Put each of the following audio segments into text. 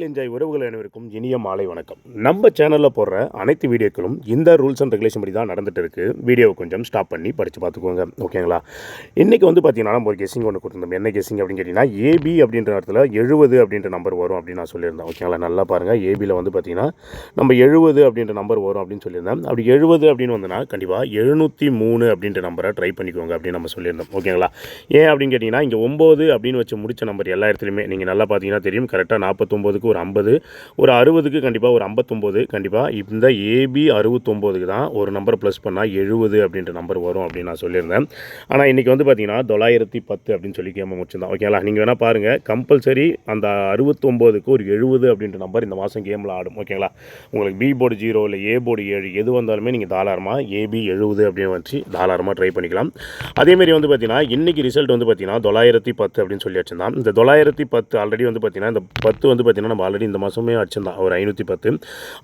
Mobile enjoy உறவுகள் அனைவருக்கும் இனிய மாலை வணக்கம். நம்ம சேனலில் போடுற அனைத்து வீடியோக்களும் இந்த ரூல்ஸ் அண்ட் ரெகுலேஷன் படி தான் நடந்துட்டு இருக்குது. வீடியோவை கொஞ்சம் ஸ்டாப் பண்ணி படித்து பார்த்துக்கோங்க, ஓகேங்களா? இன்றைக்கி பார்த்தீங்கன்னா நம்ம ஒரு கெஸ்ஸிங் ஒன்று கொடுத்துருந்தோம். என்ன கெஸ்ஸிங் அப்படின்னு கேட்டிங்கன்னா, ஏபி அப்படின்ற இடத்துல 70 அப்படின்ற நம்பர் வரும் அப்படின்னு நான் சொல்லியிருந்தேன், ஓகேங்களா? நல்லா பாருங்கள், ஏபியில் பார்த்தீங்கன்னா நம்ம 70 அப்படின்ற நம்பர் வரும் அப்படின்னு சொல்லியிருந்தேன். அப்படி 70 அப்படின்னு வந்ததுன்னா கண்டிப்பாக 703 அப்படின்ற நம்பரை ட்ரை பண்ணிக்கோங்க அப்படின்னு நம்ம சொல்லியிருந்தோம், ஓகேங்களா? ஏன் அப்படின்னு கேட்டிங்கன்னா, இங்கே 9 அப்படின்னு வச்சு முடித்த நம்பர் எல்லா இடத்துலையுமே நீங்கள் நல்லா பார்த்தீங்கன்னா தெரியும். கரெக்டாக 49க்கு ஒரு 50, ஒரு 60க்கு கண்டிப்பாக ஒரு 59. கண்டிப்பாக இந்த ஏபி 69க்கு தான் ஒரு நம்பர் ப்ளஸ் பண்ணால் 70 அப்படின்ற நம்பர் வரும் அப்படின்னு நான் சொல்லியிருந்தேன். ஆனால் இன்றைக்கி பார்த்தீங்கன்னா 910 அப்படின்னு சொல்லி கேம முடிச்சிருந்தோம், ஓகேங்களா? நீங்கள் வேணால் பாருங்கள், கம்பல்சரி அந்த 69க்கு ஒரு 70 அப்படின்ற நம்பர் இந்த மாதம் கேமில் ஆடும், ஓகேங்களா? உங்களுக்கு பி போர்டு 0 இல்லை ஏ போர்டு 7 எது வந்தாலுமே நீங்கள் தாராளமாக ஏபி 70 அப்படின்னு வச்சு தாராளமாக ட்ரை பண்ணிக்கலாம். அதேமாரி பார்த்தீங்கன்னா இன்றைக்கி ரிசல்ட் பார்த்தீங்கன்னா 910 அப்படின்னு சொல்லி வச்சுருந்தான். இந்த 910 ஆல்ரெடி பார்த்தீங்கன்னா இந்த 10 பார்த்தீங்கன்னா நம்ம ஆல்ரெடி இந்த மாதமே அடிச்சிருந்தான் ஒரு 510.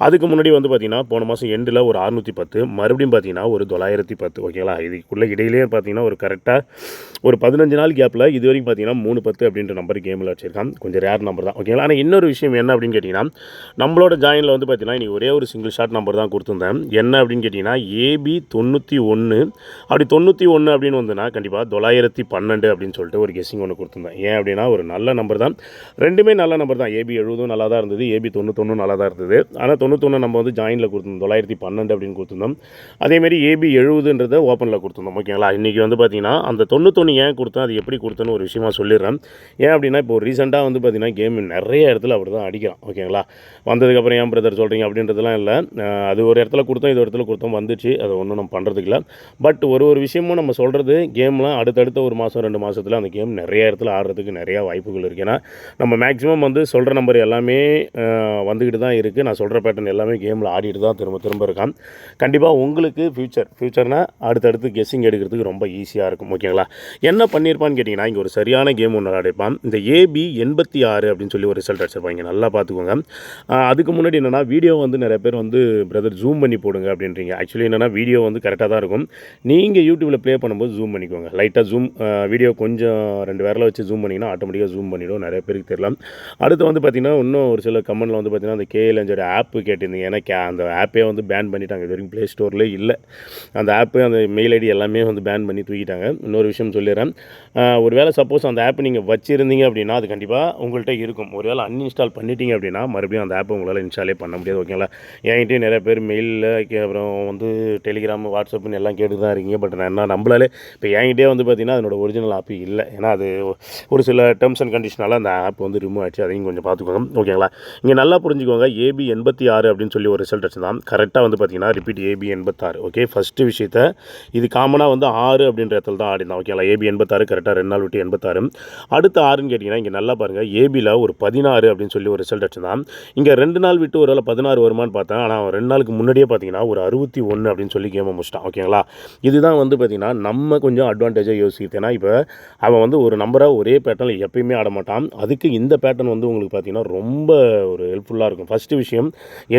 அதுக்கு முன்னாடி பார்த்தீங்கன்னா போன மாதம் எண்டில் ஒரு 610, மறுபடியும் பார்த்தீங்கன்னா ஒரு 910, ஓகேங்களா? இதுக்குள்ளே இடையிலே பார்த்தீங்கன்னா ஒரு கரெக்டாக ஒரு 15 நாள் கேப்பில் இது வரைக்கும் பார்த்தீங்கன்னா 310 அப்படின்ற நம்பர் கேமில் வச்சுருக்கான். கொஞ்சம் ரேர் நம்பர் தான், ஓகேங்களா? ஆனால் இன்னொரு விஷயம் என்ன அப்படின்னு கேட்டிங்கன்னா, நம்மளோட ஜாயினில் பார்த்தீங்கன்னா இன்றைக்கி ஒரே ஒரு சிங்கிள் ஷார்ட் நம்பர் தான் கொடுத்துருந்தேன். என்ன அப்படின்னு கேட்டிங்கன்னா ஏபி 91. அப்படி 91 அப்படின்னு வந்துன்னா கண்டிப்பாக 912 அப்படின்னு சொல்லிட்டு ஒரு கெஸ்ஸிங் ஒன்று கொடுத்துருந்தேன். ஏன் அப்படின்னா ஒரு நல்ல நம்பர் தான், ரெண்டுமே நல்ல நம்பர் தான். ஏபி 70 நல்லா தான் இருந்தது, ஏபி 91 நல்லா தான் இருந்தது. ஆனால் 91 நம்ம ஜாயினில் கொடுத்துருந்தோம், 912 அப்படின்னு கொடுத்துருந்தோம். அதேமாரி ஏபி 70ன்றதை ஓப்பனில் கொடுத்துருந்தோம், ஓகேங்களா? இன்றைக்கி பார்த்தீங்கன்னா அந்த 91 ஏன் கொடுத்தேன், அது எப்படி கொடுத்தேன்னு ஒரு விஷயமா சொல்லிடுறேன். ஏன் அப்படின்னா இப்போ ரீசெண்டாக பார்த்தீங்கன்னா கேம் நிறைய இடத்துல அப்படி தான் அடிக்கிறான், ஓகேங்களா? வந்ததுக்கப்புறம் ஏன் பிரதர் சொல்கிறீங்க அப்படின்றதுலாம் இல்லை. அது ஒரு இடத்துல கொடுத்தோம், இது ஒரு இடத்துல கொடுத்தோம், வந்துச்சு. அதை ஒன்றும் நம்ம பண்ணுறதுக்கு இல்லை. பட் ஒரு விஷயமும் நம்ம சொல்கிறது, கேம்லாம் அடுத்தடுத்த ஒரு மாதம் 2 மாதத்தில் அந்த கேம் நிறைய இடத்துல ஆடுறதுக்கு நிறையா வாய்ப்புகள் இருக்குது. ஏன்னா நம்ம மேக்ஸிமம் சொல்கிற நம்பர் எல்லாமே வந்துக்கிட்டு தான் இருக்குது. நான் சொல்கிற பேட்டர்ன் எல்லாமே கேமில் ஆடிட்டு தான் திரும்ப இருக்கான். கண்டிப்பாக உங்களுக்கு ஃப்யூச்சர்னால் அடுத்தடுத்து கெஸ்ஸிங் எடுக்கிறதுக்கு ரொம்ப ஈஸியாக இருக்கும், ஓகேங்களா? என்ன பண்ணியிருப்பான்னு கேட்டிங்கன்னா, இங்கே ஒரு சரியான கேம் ஒன்று ஆடிருப்பான். இந்த ஏபி 86 அப்படின்னு சொல்லி ஒரு ரிசல்ட் அடிச்சிருப்பாங்க, நல்லா பார்த்துக்கோங்க. அதுக்கு முன்னாடி என்னென்னா வீடியோ நிறைய பேர் பிரதர் ஜூம் பண்ணி போடுங்க அப்படின்றீங்க. ஆக்சுவலி என்னென்னா வீடியோ கரெக்டாக தான் இருக்கும். நீங்கள் யூடியூப்பில் ப்ளே பண்ணும்போது ஜூம் பண்ணிக்கோங்க. லைட்டாக ஜூம் வீடியோ கொஞ்சம் 2 விரலை வச்சு ஜூம் பண்ணிங்கன்னா ஆட்டோமேட்டிக்காக ஜூம் பண்ணிவிடும். நிறைய பேருக்கு தெரியலாம். அடுத்து பார்த்திங்கன்னா இன்னும் ஒரு சில கமெண்ட்டில் பார்த்திங்கன்னா அந்த கேஎல்என்ஜோட ஆப்பு கேட்டிருந்தீங்க. ஏன்னா அந்த ஆப்பே பேன் பண்ணிட்டாங்க. இது வரைக்கும் ப்ளே ஸ்டோர்லேயே இல்லை அந்த ஆப்பு. அந்த மெயில் ஐடி எல்லாமே பேன் பண்ணி தூக்கிட்டாங்க. இன்னொரு விஷயம் சொல்லிடுறேன், ஒரு வேளை சப்போஸ் அந்த ஆப் நீங்கள் வச்சுருந்தீங்க அப்படின்னா அது கண்டிப்பாக உங்கள்கிட்ட இருக்கும். ஒரு வேளை அன்இன்ஸ்டால் பண்ணிட்டீங்க அப்படின்னா மறுபடியும் அந்த ஆப்பை உங்களால் இன்ஸ்டாலே பண்ண முடியாது, ஓகேங்களா? என்கிட்டயே நிறைய பேர் மெயிலில் அப்புறம் டெலிகிராம், வாட்ஸ்அப்னு எல்லாம் கேட்டு தான் இருக்கீங்க. பட் நான் என்ன நம்மளாலே இப்போ என்கிட்டே பார்த்திங்கன்னா அதனோட ஒரிஜினல் ஆப் இல்லை. ஏன்னா அது ஒரு சில டேர்ம்ஸ் அண்ட் கண்டிஷனால் அந்த ஆப் ரிமூவ் ஆகிடுச்சு. அதையும் கொஞ்சம் பார்த்துக்கோங்க, ஓகேங்களா? இங்கே நல்லா புரிஞ்சுக்கோங்க. ஏபி 86 அப்படின்னு சொல்லி ஒரு ரிசல்ட் வச்சு தான் கரெக்டாக பார்த்தீங்கன்னா ரிப்பீட் ஏபி 86, ஓகே? ஃபஸ்ட்டு விஷயத்தை இது காமனாக 6 அப்படின்ற இடத்துல தான் ஆடிதான், ஓகேங்களா? ஏபி 86 கரெக்டாக 2 நாள் விட்டு 86. அடுத்து 6ன்னு கேட்டிங்கன்னா இங்கே நல்லா பாருங்கள், ஏபியில் ஒரு 16 அப்படின்னு சொல்லி ஒரு ரிசல்ட் வச்சு தான் இங்கே 2 நாள் விட்டு ஒரு வேளை 16 வருமானு பார்த்தேன். ஆனால் 2 நாளுக்கு முன்னாடியே பார்த்தீங்கன்னா ஒரு 61 அப்படின்னு சொல்லி கேமை முடிச்சிட்டான், ஓகேங்களா? இதுதான் பார்த்தீங்கன்னா நம்ம கொஞ்சம் அட்வான்டேஜாக யோசிக்கிறது. ஏன்னா இப்போ அவன் ஒரு நம்பரை ஒரே பேட்டர்னில் எப்பயுமே ஆட மாட்டான். அதுக்கு இந்த பேட்டர்ன் உங்களுக்கு பார்த்தீங்கன்னா ரொம்ப ஒரு ஹெல்ப்ஃபுல்லாக இருக்கும். ஃபஸ்ட்டு விஷயம்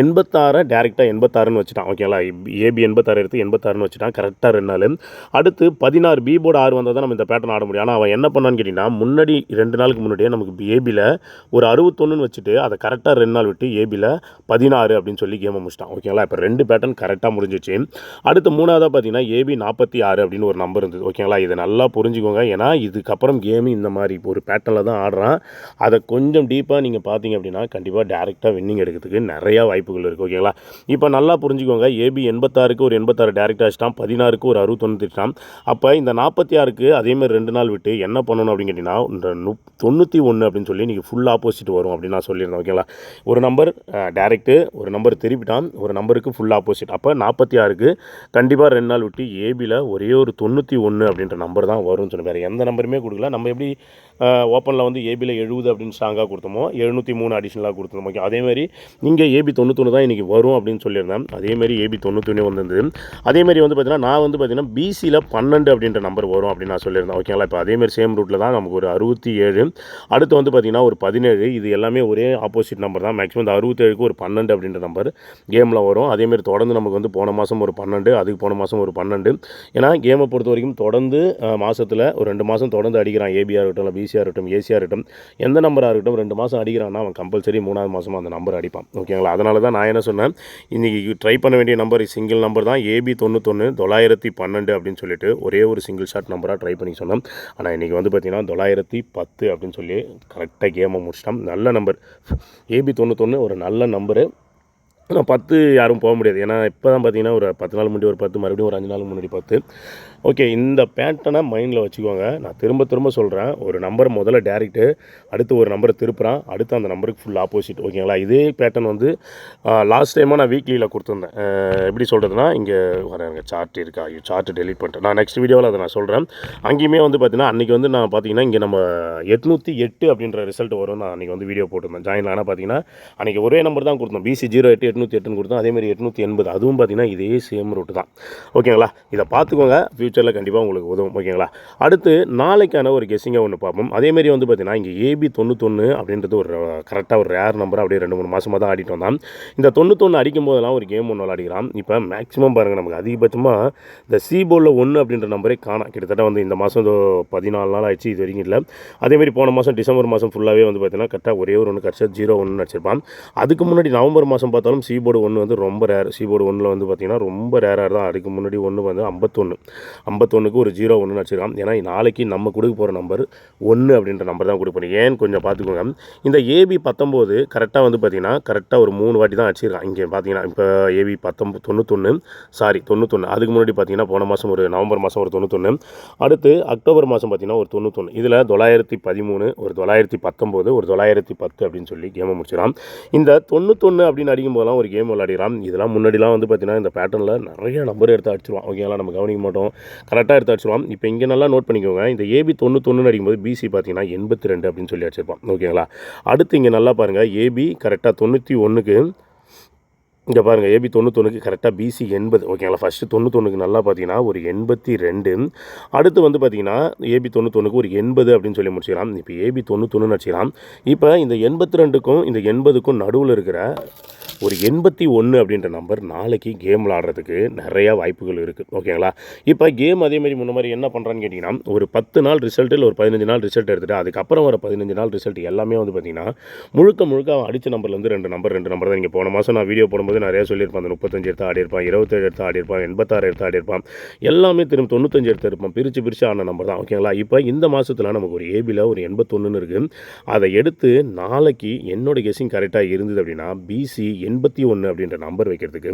86 டேரெக்டாக 86ன்னு வச்சுட்டான், ஓகேங்களா? ஏபி 86 எடுத்து 86ன்னு வச்சுட்டான் கரெக்டாக 2 நாள். அடுத்து 16 பி போர்டு 6 வந்தால் தான் நம்ம இந்த பேட்டர்ன் ஆட முடியும். ஆனால் அவன் என்ன பண்ணான்னு கேட்டிங்கன்னா முன்னாடி 2 நாளுக்கு முன்னாடியே நமக்கு ஏபியில் ஒரு 61ன்னு வச்சுட்டு அதை கரெக்டாக 2 நாள் விட்டு ஏபியில் 16 அப்படின்னு சொல்லி கேமை முடிச்சிட்டான், ஓகேங்களா? இப்போ 2 பேட்டர்ன் கரெக்டாக முடிஞ்சிச்சு. அடுத்து 3ஆவதாக பார்த்தீங்கன்னா ஏபி 46 அப்படின்னு ஒரு நம்பர் இருந்தது, ஓகேங்களா? இதை நல்லா புரிஞ்சுக்கோங்க. ஏன்னா இதுக்கப்புறம் கேமு இந்த மாதிரி ஒரு பேட்டர்னில் தான் ஆடுறான். அதை கொஞ்சம் டீப்பாக நீங்கள் பார்த்தீங்க அப்படின்னா கண்டிப்பாக டேரெக்டாக வின்னிங் எடுக்கிறதுக்கு நிறையா வாய்ப்புகள் இருக்குது, ஓகேங்களா? இப்போ நல்லா புரிஞ்சுக்கோங்க. ஏபி 86க்கு ஒரு 86 டேரெக்டாக வச்சுட்டான், 16க்கு ஒரு 61 திட்டான். அப்போ இந்த 46க்கு அதேமாதிரி 2 நாள் விட்டு என்ன பண்ணணும் அப்படின்னு கேட்டிங்கன்னா இந்த 91 அப்படின்னு சொல்லி நீங்கள் ஃபுல் ஆப்போசிட் வரும் அப்படின்னு நான் சொல்லியிருந்தேன், ஓகேங்களா? ஒரு நம்பர் டேரெக்டு, ஒரு நம்பர் திருப்பிட்டான், ஒரு நம்பருக்கு ஃபுல் ஆப்போசிட். அப்போ 46க்கு கண்டிப்பாக 2 நாள் விட்டு ஏபியில் ஒரே ஒரு 91 அப்படின்ற நம்பர் தான் வரும்னு சொன்னேன். வேறு எந்த நம்பருமே கொடுக்கல. நம்ம எப்படி ஓப்பனில் ஏபியில் 70 அப்படின்னு ஸ்ட்ராங்காக கொடுத்தோமோ 703 அடிஷ்னலாக கொடுத்தோம், ஓகே? அதேமாதிரி இங்கே ஏபி 91 தான் இன்றைக்கி வரும் அப்படின்னு சொல்லியிருந்தேன். அதேமாதிரி ஏபி 91 வந்திருந்தது. அதேமாதிரி பார்த்தீங்கன்னா நான் பார்த்தீங்கன்னா பிசியில் 12 அப்படின்ற நம்பர் வரும் அப்படின்னு நான் சொல்லியிருந்தேன், ஓகேங்களா? இப்போ அதேமாதிரி சேம் ரூட்டில் தான் நமக்கு ஒரு 67, அடுத்து பார்த்தீங்கன்னா ஒரு 17. இது எல்லாமே ஒரே ஆப்போசிட் நம்பர் தான். மேக்ஸிமம் இந்த 67க்கு ஒரு 12 அப்படின்ற நம்பர் கேமில் வரும். அதேமாதிரி தொடர்ந்து நமக்கு போன மாதம் ஒரு 12, அதுக்கு போன மாதம் ஒரு 12. ஏன்னா கேமை பொறுத்த வரைக்கும் தொடர்ந்து மாதத்தில் ஒரு 2 மாதம் தொடர்ந்து அடிக்கிறான். ஏபிஆர் இருக்கட்டும், இல்லை பிசிஆர் இருக்கட்டும், ஏசிஆர் இருக்கட்டும், எந்த நம்பராக இருக்கட்டும் 2 மாதம் அடிக்கிறான்னா அவன் அவன் கம்பல்சரி 3வது மாதமும் அந்த நம்பர் அடிப்பான். ஓகேங்களா? அதனால தான் நான் என்ன சொன்னேன், இன்றைக்கி ட்ரை பண்ண வேண்டிய நம்பர் சிங்கிள் நம்பர் தான் AB 91 912 அப்படின்னு சொல்லிட்டு ஒரே ஒரு சிங்கிள் ஷாட் நம்பராக ட்ரை பண்ணி சொன்னேன். ஆனால் இன்றைக்கி வந்து பார்த்திங்கன்னா 910 அப்படின்னு சொல்லி கரெக்டாக கேமை முடிச்சிட்டான். நல்ல நம்பர் AB 91 ஒரு நல்ல நம்பரு. ஆனால் 10 யாரும் போக முடியாது. ஏன்னா இப்போ தான் பார்த்தீங்கன்னா ஒரு 10 நாள் முன்னாடி ஒரு 10, மறுபடியும் ஒரு 5 நாள் முன்னாடி 10. ஓகே, இந்த பேட்டர்னை மைண்டில் வச்சுக்கோங்க. நான் திரும்ப திரும்ப சொல்கிறேன், ஒரு நம்பர் முதல்ல டேரெக்ட்டு, அடுத்து ஒரு நம்பரை திருப்புறான், அடுத்து அந்த நம்பருக்கு ஃபுல் ஆப்போசிட். ஓகேங்களா? இதே பேட்டர்ன் வந்து லாஸ்ட் டைமாக நான் வீக்லியில் கொடுத்துருந்தேன். எப்படி சொல்கிறதுனா, இங்கே வரேங்க சார்ட் இருக்கா, சார்ட்டு டெலிட் பண்ணிட்டேன். நான் நெக்ஸ்ட் வீடியோவில் அதை நான் சொல்கிறேன். அங்கேயுமே வந்து பார்த்தீங்கன்னா அன்றைக்கி வந்து நான் பார்த்தீங்கன்னா இங்கே நம்ம 808 அப்படின்ற ரிசல்ட் வரும். நான் அன்றைக்கி வந்து வீடியோ போட்டிருந்தேன். ஜாயின் ஆனால் பார்த்தீங்கன்னா அன்றைக்கி ஒரே நம்பர் தான் கொடுத்தோம். BC 08 808 கொடுத்தோம். அதேமாதிரி 880 அதுவும் பார்த்தீங்கன்னா இதே சேம் ரூட்டு தான். ஓகேங்களா? இதை பார்த்துக்கோங்க, ஃப்யூச்சரில் கண்டிப்பாக உங்களுக்கு உதவும். ஓகேங்களா? அடுத்து நாளைக்கான ஒரு கெஸ்ஸிங்கை ஒன்று பார்ப்போம். அதேமாரி வந்து பார்த்தீங்கன்னா இங்கே AB 91 அப்படின்றது ஒரு கரெக்டாக ஒரு ரேர் நம்பர். அப்படியே 2-3 மாதமாக தான் ஆடிட்டு வந்தான். இந்த 91 அடிக்கும் போதெல்லாம் ஒரு கேம் ஒன்று விளாடிக்கிறான். இப்போ மேக்ஸிமம் பாருங்கள், நமக்கு அதிகபட்சமாக இந்த C-போர்டில் 1 அப்படின்ற நம்பரே காணோம். கிட்டத்தட்ட வந்து இந்த மாதம் 14 நாள் ஆயிடுச்சு, இது வரைக்கும் இல்லை. அதேமாதிரி போன மாதம் டிசம்பர் மாதம் ஃபுல்லாகவே வந்து பார்த்தீங்கன்னா கரெக்டாக ஒரே ஒரு ஒன்று கிடச்சா 0-1 அடிச்சிருப்பான். அதுக்கு முன்னாடி நவம்பர் மாதம் பார்த்தாலும் C-போர்டு 1 வந்து ரொம்ப ரேர். C-போர்டு 1ல் வந்து பார்த்திங்கன்னா ரொம்ப ரேராக தான். அதுக்கு முன்னாடி 1 வந்து 51க்கு ஒரு 0-1 அடிச்சிருக்கான். ஏன்னா நாளைக்கு நம்ம கொடுக்க போகிற நம்பர் 1 அப்படின்ற நம்பர் தான் கொடுப்போம். ஏன்னு கொஞ்சம் பார்த்துக்கோங்க. இந்த AB 19 கரெக்டாக வந்து பார்த்திங்கன்னா கரெக்டாக ஒரு 3 வாட்டி தான் அடிச்சிருக்கான். இங்கே பார்த்தீங்கன்னா இப்போ AB 91 அதுக்கு முன்னாடி பார்த்திங்கன்னா போன மாதம் ஒரு நவம்பர் மாதம் ஒரு 91, அடுத்து அக்டோபர் மாதம் பார்த்திங்கன்னா ஒரு 91. இதில் 913, ஒரு 919, ஒரு 910 அப்படின்னு சொல்லி கேமை முடிச்சிடலாம். இந்த 91 அப்படின்னு அடிக்கும் போதெல்லாம் ஒரு கேம் விளையாடிறான். இதெல்லாம் முன்னாடிலாம் வந்து பார்த்திங்கன்னா இந்த பேட்டர்னில் நிறைய நம்பர் எடுத்து அடிச்சிருவான். ஓகேங்களா? நம்ம கவனிக்க மாட்டோம், கரெக்டாக எடுத்து அடிச்சிருவான். இப்போ இங்கே நல்லா நோட் பண்ணிக்கோங்க. இந்த AB 91 அடிக்கும்போது BC பார்த்திங்கன்னா 82 அப்படின்னு சொல்லி அடிச்சிருப்பான். ஓகேங்களா? அடுத்து இங்கே நல்லா பாருங்கள், AB கரெக்டாக 91க்கு இங்கே பாருங்கள், AB 91க்கு கரெக்டாக BC 80. ஓகேங்களா? ஃபஸ்ட்டு 91க்கு நல்லா பார்த்தீங்கன்னா ஒரு 82, அடுத்து வந்து பார்த்தீங்கன்னா AB 91க்கு ஒரு 80 அப்படின்னு சொல்லி முடிச்சிடலாம். இப்போ AB 91 அடிச்சிடலாம். இப்போ இந்த 82க்கும் இந்த 80க்கும் நடுவில் இருக்கிற ஒரு 81 அப்படின்ற நம்பர் நாளைக்கு கேம் விளாட்றதுக்கு நிறையா வாய்ப்புகள் இருக்குது. ஓகேங்களா? இப்போ கேம் அதேமாதிரி முன்ன மாதிரி என்ன பண்ணுறான்னு கேட்டிங்கன்னா, ஒரு 10 நாள் ரிசல்ட் இல்லை ஒரு 15 நாள் ரிசல்ட் எடுத்துகிட்டு அதுக்கப்புறம் வர 15 நாள் ரிசல்ட் எல்லாமே வந்து பார்த்திங்கன்னா முழுக்க அவன் அடித்த நம்பர்லேருந்து 2 நம்பர் தான். இங்கே போன மாதம் நான் வீடியோ போடும்போது நிறையா சொல்லியிருப்பான். அந்த 35 எடுத்து ஆடிருப்பான், 27 எடுத்து ஆடிருப்பான், 86 எடுத்து ஆடிருப்பான், எல்லாமே திரும்ப 95 எடுத்து இருப்பான். பிரித்து ஆன நம்பர் தான். ஓகேங்களா? இப்போ இந்த மாதத்தில் நமக்கு ஒரு ABயில் ஒரு 81 இருக்குது. அதை எடுத்து நாளைக்கு என்னோட கெஸ்ஸிங் கரெக்டாக இருந்தது அப்படின்னா BC 81 அப்படின்ற நம்பர் வைக்கிறதுக்கு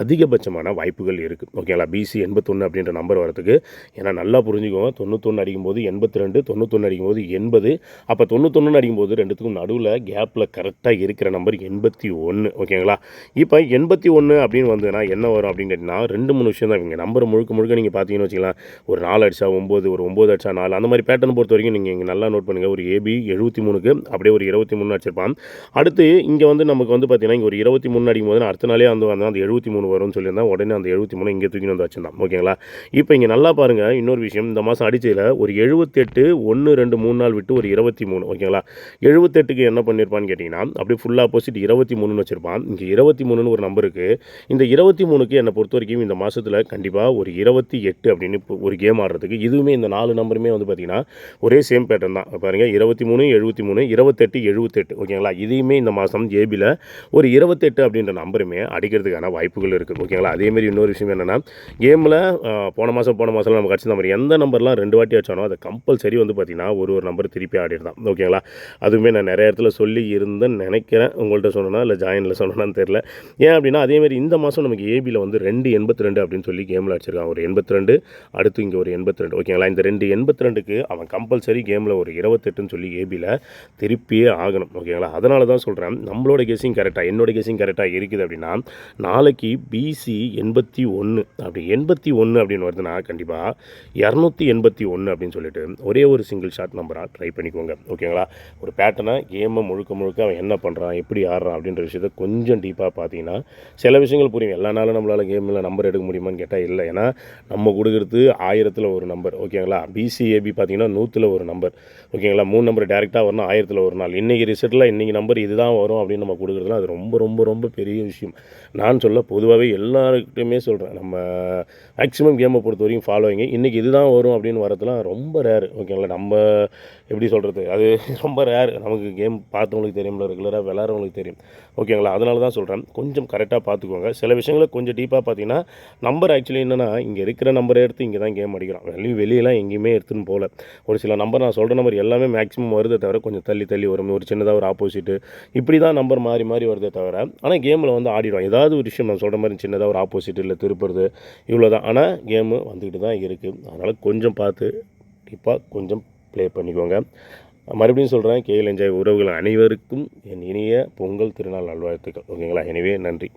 அதிகபட்சமான வாய்ப்புகள் இருக்குது. ஓகேங்களா? BC 81 அப்படின்ற நம்பர் வரதுக்கு. ஏன்னா நல்லா புரிஞ்சுக்கோங்க, 91 அடிக்கும்போது 82, 91 அடிக்கும்போது 80. அப்போ 91 அடிக்கும்போது ரெண்டுத்துக்கும் நடுவில் கேப்பில் கரெக்டாக இருக்கிற நம்பர் 81. ஓகேங்களா? இப்போ 81 அப்படின்னு வந்ததுன்னா என்ன வரும் அப்படின்னு கேட்டிங்கன்னா 2-3 விஷயம் தான். இங்கே நம்பர் முழுக்க நீங்கள் பார்த்தீங்கன்னு வச்சுக்கலாம், ஒரு 4 அடிச்சா 9, ஒரு 9 அடிச்சா 4, அந்த மாதிரி பேட்டர்ன் பொறுத்த வரைக்கும் நீங்கள் இங்கே நல்லா நோட் பண்ணுங்கள். ஒரு AB 73க்கு அப்படியே ஒரு 23 அடிச்சிருப்பான். அடுத்து இங்கே வந்து நமக்கு வந்து பார்த்தீங்கன்னா இங்கே ஒரு 23 அடிக்கும்போது நான் அடுத்த நாளே வந்து அந்த 73 வரும்னு சொல்லியிருந்தேன். உடனே அந்த 73 இங்கே தூக்கி வந்து வச்சிருந்தான். ஓகேங்களா? இப்போ இங்கே நல்லா பாருங்கள், இன்னொரு விஷயம், இந்த மாதம் அடிச்சதில் ஒரு 78 1 2 3 நாள் விட்டு ஒரு 23. ஓகேங்களா? 78க்கு என்ன பண்ணியிருப்பான்னு கேட்டிங்கன்னா அப்படியே ஃபுல் ஆப்போசிட் 23ன்னு வச்சுருப்பான். இங்கே 23ன்னு ஒரு நம்பருக்கு, இந்த 23க்கு என்னை பொறுத்த வரைக்கும் இந்த மாதத்தில் கண்டிப்பாக ஒரு 28 அப்படின்னு ஒரு கேம் ஆடுறதுக்கு இதுவுமே இந்த 4 நம்பருமே வந்து பார்த்திங்கன்னா ஒரே சேம் பேட்டர்ன் தான். பாருங்கள், 23 73 28 78. ஓகேங்களா? இதையுமே இந்த மாதம் ஏபியில் ஒரு 28 அப்படின்ற நம்பருமே அடிக்கிறதுக்கான வாய்ப்புகள் இருக்குது. ஓகேங்களா? அதேமாரி இன்னொரு விஷயம் என்னென்னா, கேமில் போன மாதம் நமக்கு அடிச்ச நம்பர் எந்த நம்பர்லாம் 2 வாட்டி அடிச்சானோ அதை கம்பல்சரி வந்து பார்த்திங்கன்னா ஒரு நம்பர் திருப்பி ஆடிடுதான். ஓகேங்களா? அதுவுமே நான் நிறைய இடத்துல சொல்லி இருந்தேன்னு நினைக்கிறேன். உங்கள்கிட்ட சொன்னேன்னா இல்லை ஜாயினில் சொன்னேன்னு தெரில. ஏன் அப்படின்னா அதேமாரி இந்த மாதம் நமக்கு ஏபியில் வந்து 282 அப்படின்னு சொல்லி கேமில் அடிச்சிருக்கான். ஒரு 82, அடுத்து இங்கே ஒரு 82. ஓகேங்களா? இந்த 282க்கு அவன் கம்பல்சரி கேமில் ஒரு 28ன்னு சொல்லி ஏபியில் திருப்பியே ஆகணும். ஓகேங்களா? அதனால தான் சொல்கிறேன், நம்மளோட கெஸ்ஸிங் கரெக்டாக, என்னோட கெஸ்ஸிங் கரெக்டாக இருக்குது அப்படின்னா நாளைக்கு BC 81 அப்படி 81 அப்படின்னு வருதுன்னா கண்டிப்பாக 281 அப்படின்னு சொல்லிட்டு ஒரே ஒரு சிங்கிள் ஷாட் நம்பராக ட்ரை பண்ணிக்கோங்க. ஓகேங்களா? ஒரு பேட்டர்னை கேமை முழுக்க அவன் என்ன பண்ணுறான், எப்படி ஆடுறான் அப்படின்ற விஷயத்தை கொஞ்சம் டீப்பாக பார்த்தீங்கன்னா சில விஷயங்கள் புரியும். எல்லா நாளும் நம்மளால் கேமில் நம்பர் எடுக்க முடியுமான்னு கேட்டால் இல்லை. ஏன்னா நம்ம கொடுக்குறது 1000ல் ஒரு நம்பர். ஓகேங்களா? BCAB பார்த்தீங்கன்னா 100ல் ஒரு நம்பர். ஓகேங்களா? 3 நம்பர் டேரெக்டாக வரணும் 1000ல் ஒரு நாள். இன்றைக்கி ரிசல்ட்டில் இன்றைக்கி நம்பர் இதுதான் வரும் அப்படின்னு நம்ம கொடுக்குறதுலாம் அது ரொம்ப ரொம்ப ரொம்ப பெரிய விஷயம். நான் சொல்ல பொதுவாகவே எல்லாருக்கிட்டையுமே சொல்கிறேன், நம்ம மேக்ஸிமம் கேமை பொறுத்த வரைக்கும் ஃபாலோவிங்க இன்றைக்கி இதுதான் வரும் அப்படின்னு வரதுலாம் ரொம்ப ரேர். ஓகேங்களா? நம்ம எப்படி சொல்கிறது, அது ரொம்ப ரேர். நமக்கு கேம் பார்த்தவங்களுக்கு தெரியும்ல, ரெகுலராக விளாட்றவங்களுக்கு தெரியும். ஓகேங்களா? அதனால தான் சொல்கிறேன், கொஞ்சம் கரெக்டாக பார்த்துக்கோங்க. சில விஷயங்கள கொஞ்சம் டீப்பாக பார்த்தீங்கன்னா, நம்பர் ஆக்சுவலி என்னென்னா, இங்கே இருக்கிற நம்பரை எடுத்து இங்கே தான் கேம் அடிக்கிறோம். வெளியெல்லாம் எங்கேயுமே எடுத்துன்னு போகல. ஒரு சில நம்பர் நான் சொல்கிற நம்பர் எல்லாமே மேக்ஸிமம் வருதே தவிர, கொஞ்சம் தள்ளி தள்ளி வரும். ஒரு சின்னதாக ஒரு ஆப்போசிட்டு இப்படி தான் நம்பர் மாறி மாறி வருதே தவிர, ஆனால் கேமில் வந்து ஆடிடும். ஏதாவது ஒரு விஷயம் நான் சொல்கிற மாதிரி சின்னதாக ஒரு ஆப்போசிட் இல்லை திருப்புறது இவ்வளோ தான். ஆனால் கேமு வந்துக்கிட்டு தான் இருக்குது. அதனால் கொஞ்சம் பார்த்து டீப்பாக கொஞ்சம் ப்ளே பண்ணிக்கோங்க. மறுபடியும் சொல்கிறேன், கேஎல் என்ஜாய் உறவுகள் அனைவருக்கும் என் இனிய பொங்கல் திருநாள் நல்வாழ்த்துக்கள். ஓகேங்களா? எனவே நன்றி.